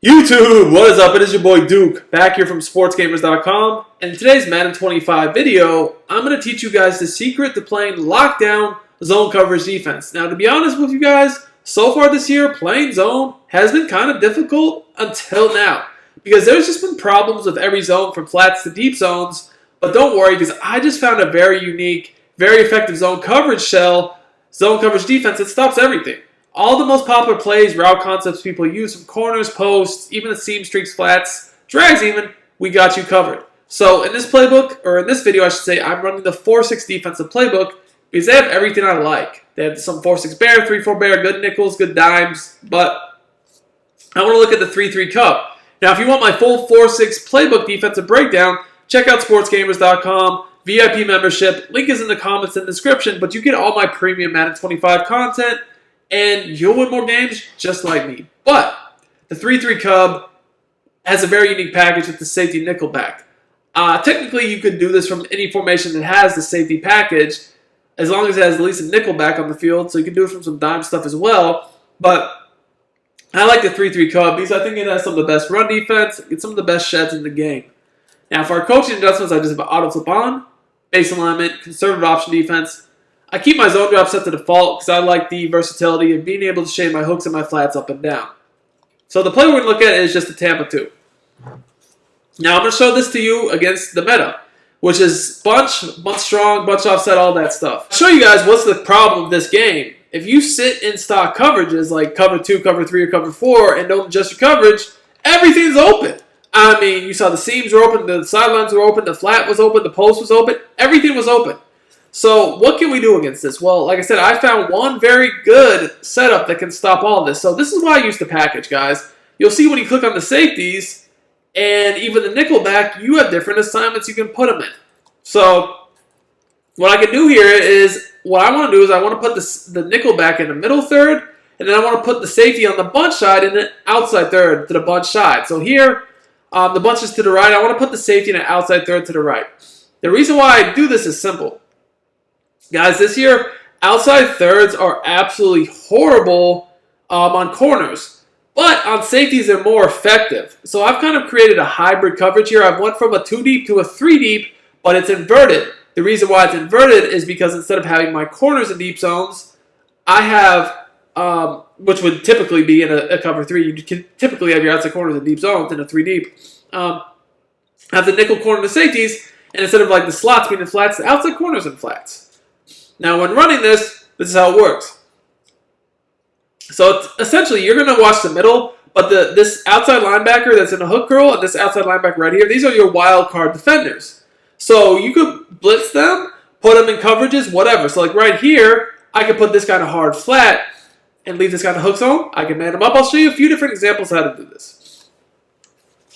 YouTube, what is up? It is your boy Duke, back here from sportsgamers.com, and in today's Madden 25 video, I'm going to teach you guys the secret to playing lockdown zone coverage defense. Now, to be honest with you guys, so far this year, playing zone has been kind of difficult until now, because there's just been problems with every zone from flats to deep zones, but don't worry, because I just found a very unique, very effective zone coverage defense that stops everything. All the most popular plays, route concepts people use from corners, posts, even the seam streaks, flats, drags even, we got you covered. So in this playbook, or in this video I should say, I'm running the 4-6 defensive playbook because they have everything I like. They have some 4-6 bear, 3-4 bear, good nickels, good dimes, but I want to look at the 3-3 cub. Now if you want my full 4-6 playbook defensive breakdown, check out sportsgamers.com, VIP membership, link is in the comments and description, but you get all my premium Madden 25 content, and you'll win more games just like me. But the 3-3 Cub has a very unique package with the safety nickel back. Technically, you could do this from any formation that has the safety package, as long as it has at least a nickel back on the field. So you can do it from some dime stuff as well. But I like the 3-3 Cub because I think it has some of the best run defense. It's some of the best sheds in the game. Now, for our coaching adjustments, I just have auto flip on, base alignment, conservative option defense. I keep my zone drop set to default because I like the versatility of being able to shade my hooks and my flats up and down. So the play we're going to look at is just the Tampa 2. Now I'm going to show this to you against the meta, which is bunch strong, bunch offset, all that stuff. I'll show you guys what's the problem with this game. If you sit in stock coverages like cover 2, cover 3, or cover 4 and don't adjust your coverage, everything's open. I mean, you saw the seams were open, the sidelines were open, the flat was open, the post was open, everything was open. So what can we do against this? Well, like I said, I found one very good setup that can stop all this. So this is why I use the package, guys. You'll see when you click on the safeties and even the nickel back, you have different assignments you can put them in. So what I can do here is, what I want to do is I want to put the nickel back in the middle third, and then I want to put the safety on the bunch side and the outside third to the bunch side. So here, the bunch is to the right. I want to put the safety in the outside third to the right. The reason why I do this is simple. Guys, this year, outside thirds are absolutely horrible on corners. But on safeties, they're more effective. So I've kind of created a hybrid coverage here. I've went from a 2-deep to a 3-deep, but it's inverted. The reason why it's inverted is because instead of having my corners in deep zones, I have, which would typically be in a cover 3, you can typically have your outside corners in deep zones in a 3-deep. Have the nickel corner to safeties, and instead of like the slots being in flats, the outside corners in flats. Now, when running this is how it works. So, essentially, you're going to watch the middle, but this outside linebacker that's in a hook curl and this outside linebacker right here, these are your wild card defenders. So, you could blitz them, put them in coverages, whatever. So, like right here, I could put this kind of hard flat and leave this kind of hook zone. I can man them up. I'll show you a few different examples of how to do this.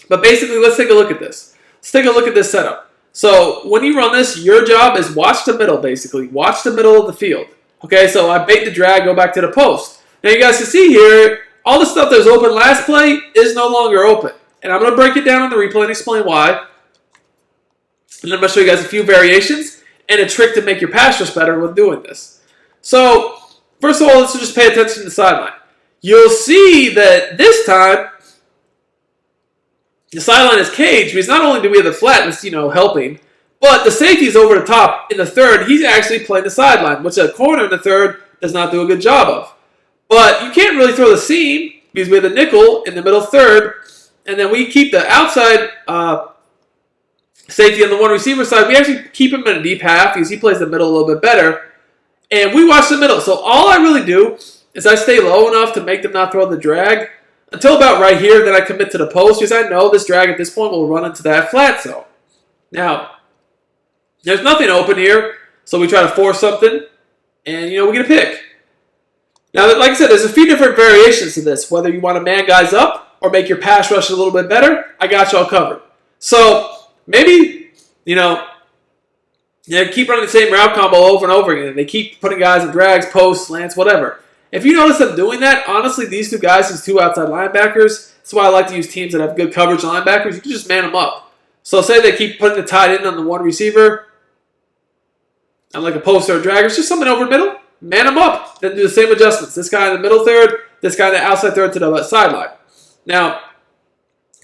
But basically, let's take a look at this. Let's take a look at this setup. So when you run this, your job is watch the middle, basically. Watch the middle of the field. Okay, so I bait the drag, go back to the post. Now you guys can see here, all the stuff that was open last play is no longer open. And I'm going to break it down on the replay and explain why. And then I'm going to show you guys a few variations and a trick to make your pass rush better when doing this. So, first of all, let's just pay attention to the sideline. You'll see that this time, the sideline is caged because not only do we have the flatness, helping, but the safety's over the top in the third. He's actually playing the sideline, which a corner in the third does not do a good job of. But you can't really throw the seam because we have the nickel in the middle third, and then we keep the outside safety on the one receiver side. We actually keep him in a deep half because he plays the middle a little bit better, and we watch the middle. So all I really do is I stay low enough to make them not throw the drag, until about right here, then I commit to the post, because I know this drag at this point will run into that flat zone. Now, there's nothing open here, so we try to force something, and, we get a pick. Now, like I said, there's a few different variations to this. Whether you want to man guys up or make your pass rush a little bit better, I got y'all covered. So, maybe, keep running the same route combo over and over again. They keep putting guys in drags, posts, slants, whatever. If you notice them doing that, honestly, these two guys, these two outside linebackers, that's why I like to use teams that have good coverage linebackers. You can just man them up. So say they keep putting the tight end on the one receiver, and like a post or a drag, it's just something over the middle, man them up. Then do the same adjustments. This guy in the middle third, this guy in the outside third to the sideline. Now,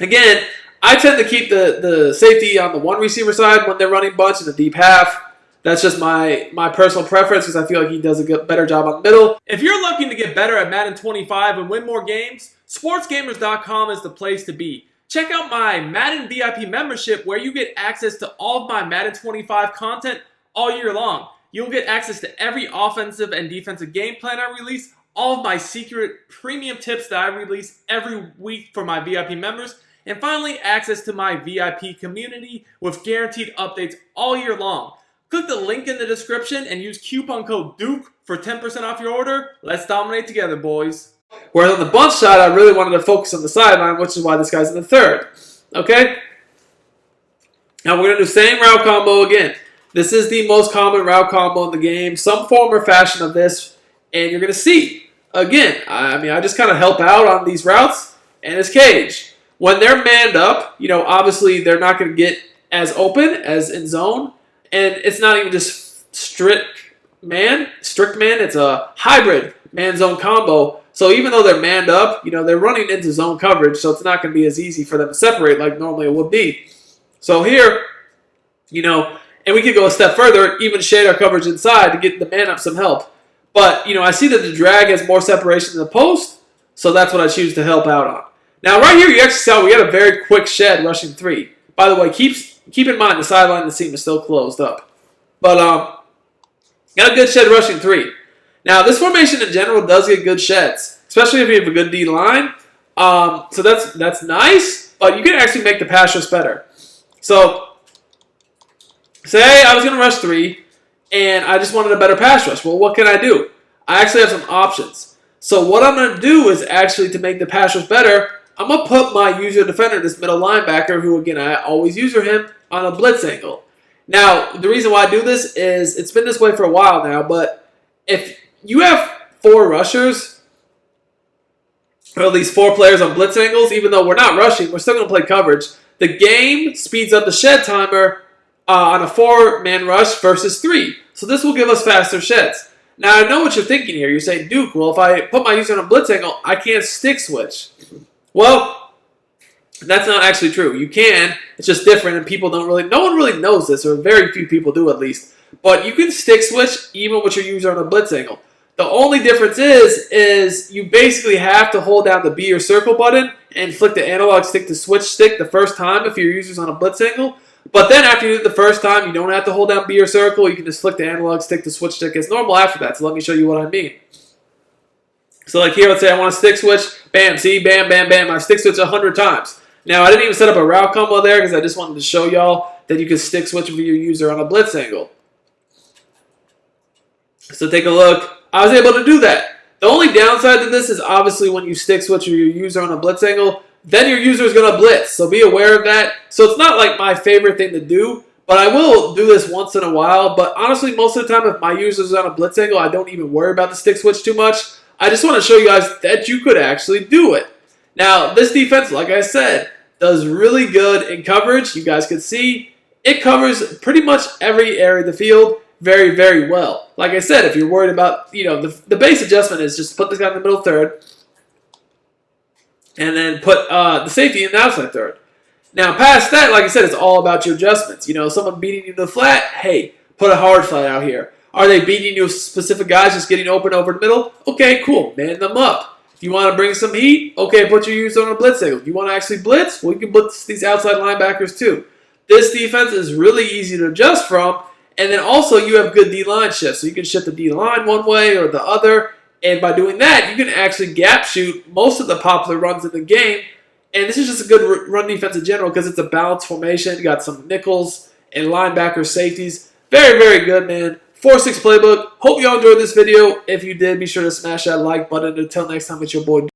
Again, I tend to keep the safety on the one receiver side when they're running bunch in the deep half. That's just my personal preference because I feel like he does a better job on the middle. If you're looking to get better at Madden 25 and win more games, sportsgamers.com is the place to be. Check out my Madden VIP membership where you get access to all of my Madden 25 content all year long. You'll get access to every offensive and defensive game plan I release, all of my secret premium tips that I release every week for my VIP members, and finally, access to my VIP community with guaranteed updates all year long. Click the link in the description and use coupon code DUKE for 10% off your order. Let's dominate together, boys. Whereas on the bunch side, I really wanted to focus on the sideline, which is why this guy's in the third. Okay? Now we're going to do the same route combo again. This is the most common route combo in the game. Some form or fashion of this, and you're going to see. Again, I just kind of help out on these routes and his cage. When they're manned up, obviously they're not going to get as open as in zone. And it's not even just strict man. It's a hybrid man-zone combo. So even though they're manned up, they're running into zone coverage. So it's not going to be as easy for them to separate like normally it would be. So here, and we could go a step further, even shade our coverage inside to get the man up some help. But, I see that the drag has more separation in the post. So that's what I choose to help out on. Now, right here, you actually saw we got a very quick shed rushing 3. By the way, keep in mind the sideline and the seam is still closed up. But got a good shed rushing 3. Now, this formation in general does get good sheds, especially if you have a good D line. So that's nice, but you can actually make the pass rush better. So, say I was going to rush 3, and I just wanted a better pass rush. Well, what can I do? I actually have some options. So what I'm going to do is actually to make the pass rush better, I'm going to put my user defender, this middle linebacker, who, again, I always user him, on a blitz angle. Now, the reason why I do this is it's been this way for a while now, but if you have 4 rushers, or at least 4 players on blitz angles, even though we're not rushing, we're still going to play coverage, the game speeds up the shed timer on a 4-man rush versus 3. So this will give us faster sheds. Now, I know what you're thinking here. You're saying, Duke, well, if I put my user on a blitz angle, I can't stick switch. Well, that's not actually true. You can. It's just different, and no one really knows this, or very few people do at least. But you can stick switch even with your user on a blitz angle. The only difference is you basically have to hold down the B or circle button and flick the analog stick to switch stick the first time if your user's on a blitz angle. But then after you do it the first time, you don't have to hold down B or circle. You can just flick the analog stick to switch stick as normal after that. So let me show you what I mean. So like here, let's say I want to stick switch. Bam, see, bam, bam, bam. I stick switch 100 times. Now, I didn't even set up a route combo there because I just wanted to show y'all that you can stick switch with your user on a blitz angle. So take a look. I was able to do that. The only downside to this is obviously when you stick switch with your user on a blitz angle, then your user is going to blitz. So be aware of that. So it's not like my favorite thing to do, but I will do this once in a while. But honestly, most of the time, if my user is on a blitz angle, I don't even worry about the stick switch too much. I just want to show you guys that you could actually do it. Now, this defense, like I said, does really good in coverage. You guys can see it covers pretty much every area of the field very, very well. Like I said, if you're worried about, the base adjustment is just put this guy in the middle third and then put the safety in the outside third. Now, past that, like I said, it's all about your adjustments. Someone beating you to the flat, hey, put a hard flat out here. Are they beating you specific guys just getting open over the middle? Okay, cool. Man them up. If you want to bring some heat, okay, put your user on a blitz angle. If you want to actually blitz, well, you can blitz these outside linebackers too. This defense is really easy to adjust from. And then also you have good D-line shifts. So you can shift the D-line one way or the other. And by doing that, you can actually gap shoot most of the popular runs in the game. And this is just a good run defense in general because it's a balanced formation. You got some nickels and linebacker safeties. Very, very good, man. 4-6 playbook. Hope y'all enjoyed this video. If you did, be sure to smash that like button. Until next time, it's your boy.